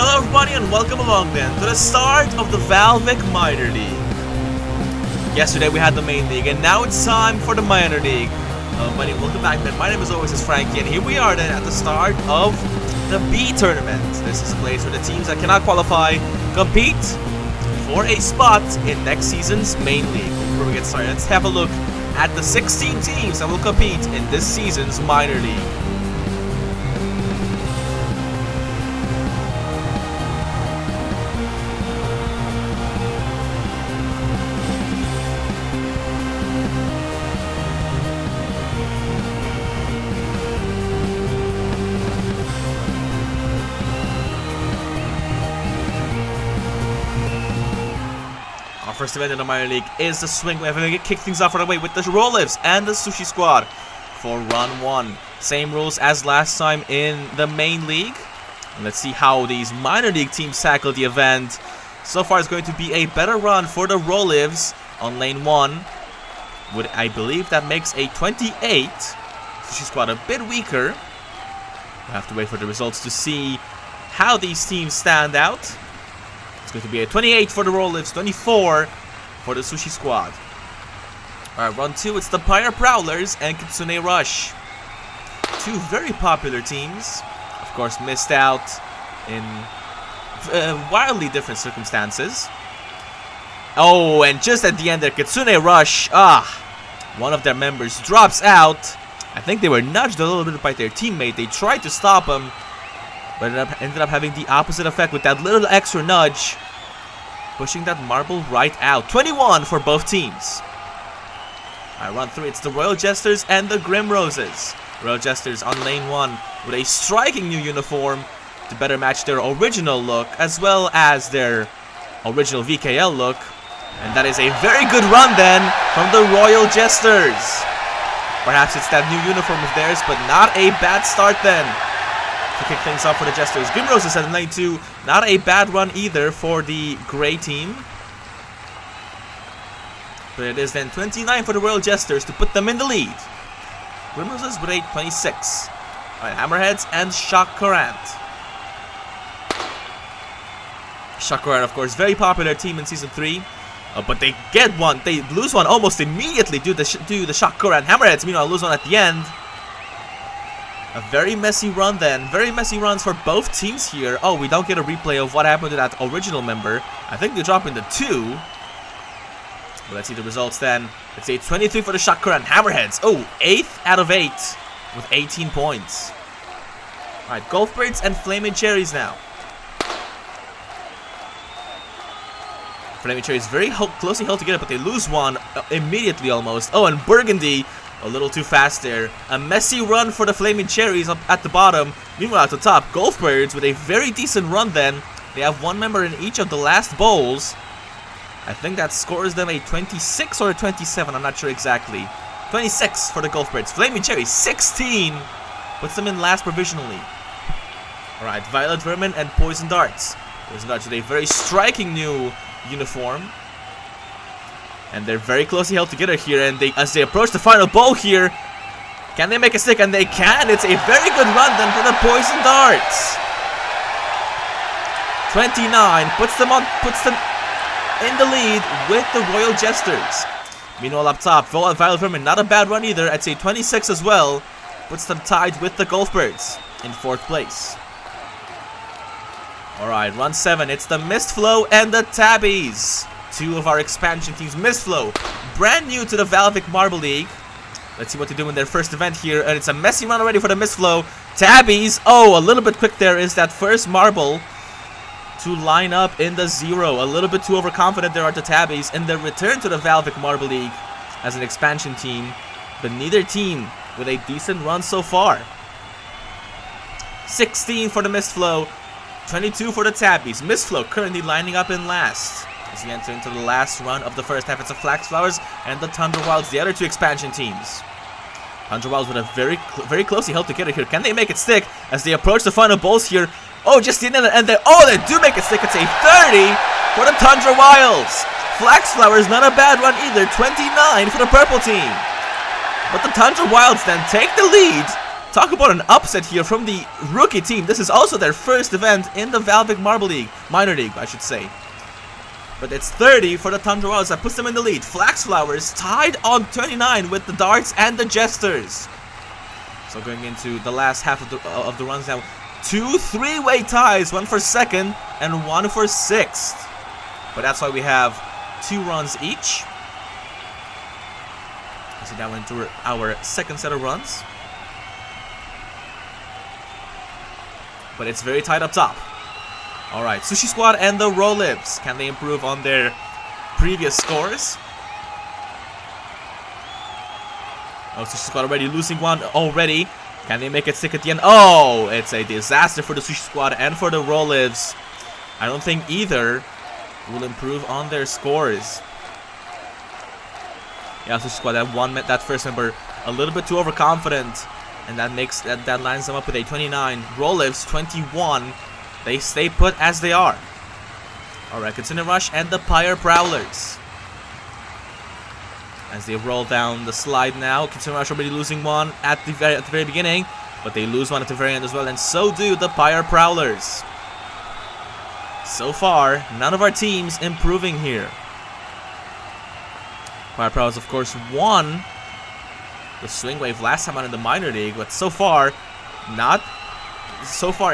Hello everybody and welcome along then to the start of the VALVIK Minor League. Yesterday we had the main league and now it's time for the minor league. Everybody, welcome back then. My name as always is Frankie and here we are then at the start of the B tournament. This is a place where the teams that cannot qualify compete for a spot in next season's main league. Before we get started, let's have a look at the 16 teams that will compete in this season's minor league. First event in the minor league is the swing. We're going to kick things off right away with the Rollives and the Sushi Squad for run 1. Same rules as last time in the main league. And let's see how these minor league teams tackle the event. So far it's going to be a better run for the Rollives on lane 1. I believe that makes a 28. Sushi Squad a bit weaker. We'll have to wait for the results to see how these teams stand out. It's going to be a 28 for the Rollives, 24 for the Sushi Squad. Alright, run 2, it's the Pyre Prowlers and Kitsune Rush. Two very popular teams. Of course, missed out in wildly different circumstances. Oh, and just at the end there, Kitsune Rush, one of their members drops out. I think they were nudged a little bit by their teammate. They tried to stop him, but ended up having the opposite effect with that little extra nudge, pushing that marble right out. 21 for both teams. Alright, run 3, it's the Royal Jesters and the Grim Roses. Royal Jesters on lane 1 with a striking new uniform to better match their original look as well as their original VKL look. And that is a very good run then from the Royal Jesters. Perhaps it's that new uniform of theirs, but not a bad start then to kick things off for the Jesters. Grim Roses at lane 2, not a bad run either for the Grey team. But it is then 29 for the Royal Jesters to put them in the lead. Grim Roses with a 26. Alright, Hammerheads and Shock Current. Shock Current, of course, very popular team in Season 3. But they get one, they lose one almost immediately due to the Shock Current. Hammerheads, meanwhile, lose one at the end. A very messy run then. Very messy runs for both teams here. Oh, we don't get a replay of what happened to that original member. I think they drop into 2. Well, let's see the results then. It's a 23 for the Shock Current Hammerheads. Oh, 8th out of 8 with 18 points. Alright, Golfbirds and Flaming Cherries now. Flaming Cherries very closely held together, but they lose one immediately almost. Oh, and Burgundy a little too fast there. A messy run for the Flaming Cherries up at the bottom. Meanwhile, at the top, Golfbirds with a very decent run then. They have one member in each of the last bowls. I think that scores them a 26 or a 27. I'm not sure exactly. 26 for the Golfbirds. Flaming Cherries, 16. Puts them in last provisionally. Alright, Violet Vermin and Poison Darts. Poison Darts with a very striking new uniform. And they're very closely held together here, and as they approach the final bowl here, can they make a stick? And they can. It's a very good run then for the Poison Darts. 29 puts them in the lead with the Royal Jesters. Meanwhile, up top, Violet Vermin, not a bad run either. I'd say 26 as well. Puts them tied with the Golfbirds in 4th place. Alright, run 7. It's the Mistflow and the Tabbies. Two of our expansion teams. Mistflow, brand new to the VALVIK Marble League. Let's see what they do in their first event here. And it's a messy run already for the Mistflow. Tabbies, oh, a little bit quick there is that first marble to line up in the 0. A little bit too overconfident there are the Tabbies in their return to the VALVIK Marble League as an expansion team. But neither team with a decent run so far. 16 for the Mistflow, 22 for the Tabbies. Mistflow currently lining up in last as we enter into the last run of the first half. It's the Flaxflowers and the Tundra Wilds, the other two expansion teams. Tundra Wilds with a very closely held together here. Can they make it stick as they approach the final bowls here? Oh, just the end of the end there. Oh, they do make it stick. It's a 30 for the Tundra Wilds. Flaxflowers, not a bad run either. 29 for the purple team. But the Tundra Wilds then take the lead Talk about an upset here from the rookie team. This is also their first event in the VALVIK Marble League, Minor League, I should say. But it's 30 for the Tundra Wilds. That puts them in the lead. Flax Flowers tied on 29 with the Darts and the Jesters. So going into the last half of the runs now, 2 three-way ties, one for second and one for sixth. But that's why we have 2 runs each. So now into our second set of runs. But it's very tight up top. Alright, Sushi Squad and the Rolibs. Can they improve on their previous scores? Oh, Sushi Squad already losing one already. Can they make it stick at the end? Oh, it's a disaster for the Sushi Squad and for the Rolibs. I don't think either will improve on their scores. Yeah, Sushi Squad that first member a little bit too overconfident. And that lines them up with a 29. Rolibs 21. They stay put as they are. Alright, Continue Rush and the Pyre Prowlers. As they roll down the slide now. Continue Rush already losing one at the very beginning. But they lose one at the very end as well. And so do the Pyre Prowlers. So far, none of our teams improving here. Pyre Prowlers, of course, won the Swing Wave last time out in the Minor League. But so far, it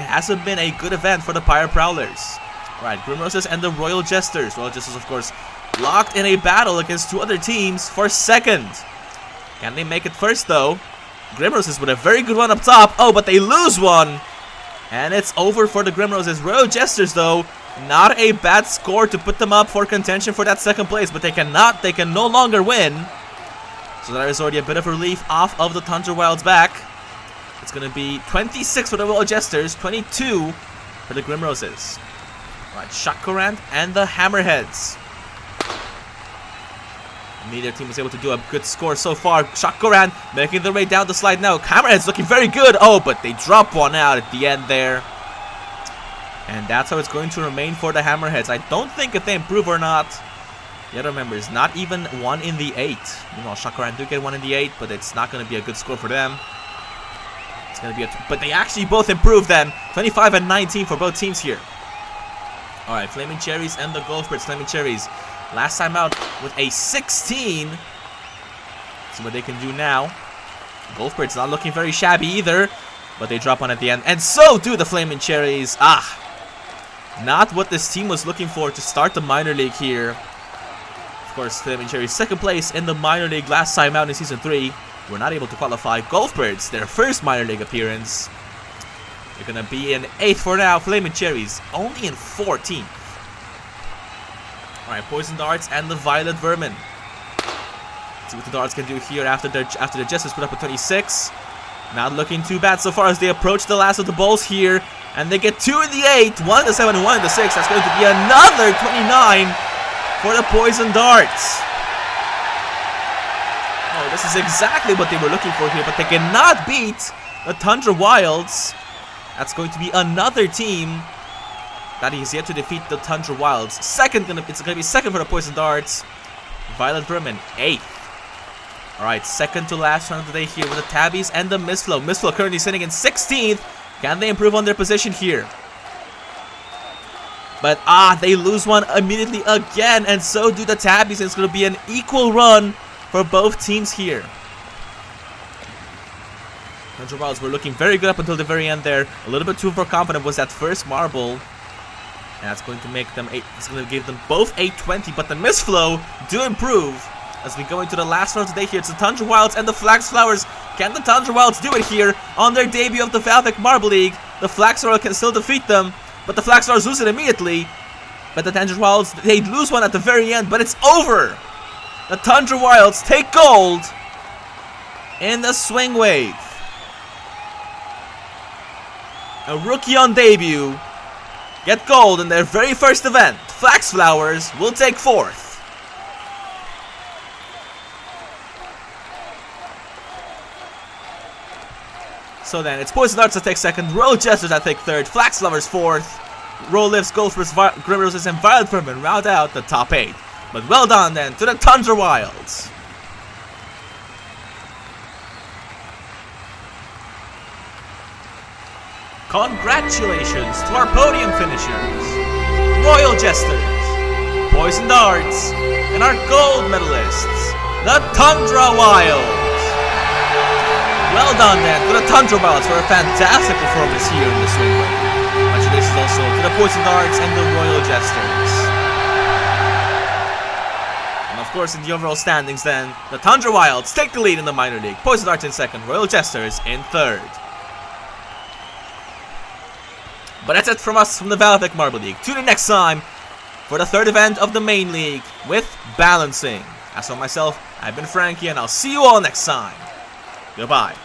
hasn't been a good event for the Pyre Prowlers. Alright, Grimroses and the Royal Jesters. Royal Jesters, of course, locked in a battle against 2 other teams for second. Can they make it first, though? Grimroses with a very good one up top. Oh, but they lose one. And it's over for the Grimroses. Royal Jesters, though, not a bad score to put them up for contention for that second place. But they can no longer win. So there is already a bit of relief off of the Tundra Wild's back. It's going to be 26 for the Royal Jesters, 22 for the Grimroses. Right, Shakurant and the Hammerheads. Neither team was able to do a good score so far. Shakurant making their way down the slide now. Hammerheads looking very good. Oh, but they drop one out at the end there. And that's how it's going to remain for the Hammerheads. I don't think if they improve or not. You gotta remember, it's not even 1 in the 8. You know, Shakurant do get 1 in the 8, but it's not going to be a good score for them. It's going to be but they actually both improved then. 25 and 19 for both teams here. Alright, Flaming Cherries and the Golfbirds. Flaming Cherries, last time out with a 16. See what they can do now. Golfbirds not looking very shabby either, but they drop one at the end. And so do the Flaming Cherries. Not what this team was looking for to start the Minor League here. Of course, Flaming Cherries second place in the Minor League last time out in Season 3. Were not able to qualify. Golfbirds, their first Minor League appearance. They're going to be in 8th for now. Flaming Cherries only in 14th. Alright, Poison Darts and the Violet Vermin. Let's see what the Darts can do here after the Jesters put up a 26. Not looking too bad so far as they approach the last of the bowls here. And they get 2 in the 8, 1 in the 7, and 1 in the 6. That's going to be another 29 for the Poison Darts. Oh, this is exactly what they were looking for here, but they cannot beat the Tundra Wilds. That's going to be another team that is yet to defeat the Tundra Wilds. It's going to be second for the Poison Darts. Violet Vermin, 8th. Alright, second to last round of the day here with the Tabbies and the Mistflow. Mistflow currently sitting in 16th. Can they improve on their position here? But they lose one immediately again, and so do the Tabbies. It's going to be an equal run for both teams here. Tundra Wilds were looking very good up until the very end there. A little bit too overconfident was that first marble. And that's going to make them it's going to give them both 820, but the Mistflow do improve as we go into the last round today here. It's the Tundra Wilds and the Flax Flowers. Can the Tundra Wilds do it here on their debut of the VALVIK Marble League? The Flax Flowers can still defeat them, but the Flax Flowers lose it immediately. But the Tundra Wilds, they lose one at the very end, but it's over. The Tundra Wilds take gold in the Swing Wave. A rookie on debut get gold in their very first event. Flax Flowers will take 4th. So then it's Poison Darts that take 2nd, Royal Jesters that take 3rd, Flax Flowers 4th, Rolibs, Golfers, Grimroses, and Violet Vermin round out the top 8. But well done then to the Tundra Wilds. Congratulations to our podium finishers, Royal Jesters, Poison Darts, and our gold medalists, the Tundra Wilds. Well done then to the Tundra Wilds for a fantastic performance here in the Swingway. Congratulations also to the Poison Darts and the Royal Jesters. And of course in the overall standings then, the Tundra Wilds take the lead in the minor league, Poison Darts in second, Royal Jesters in third. But that's it from us from the VALVIK Marble League. Tune in next time for the third event of the main league with balancing. As for myself, I've been Frankie, and I'll see you all next time. Goodbye.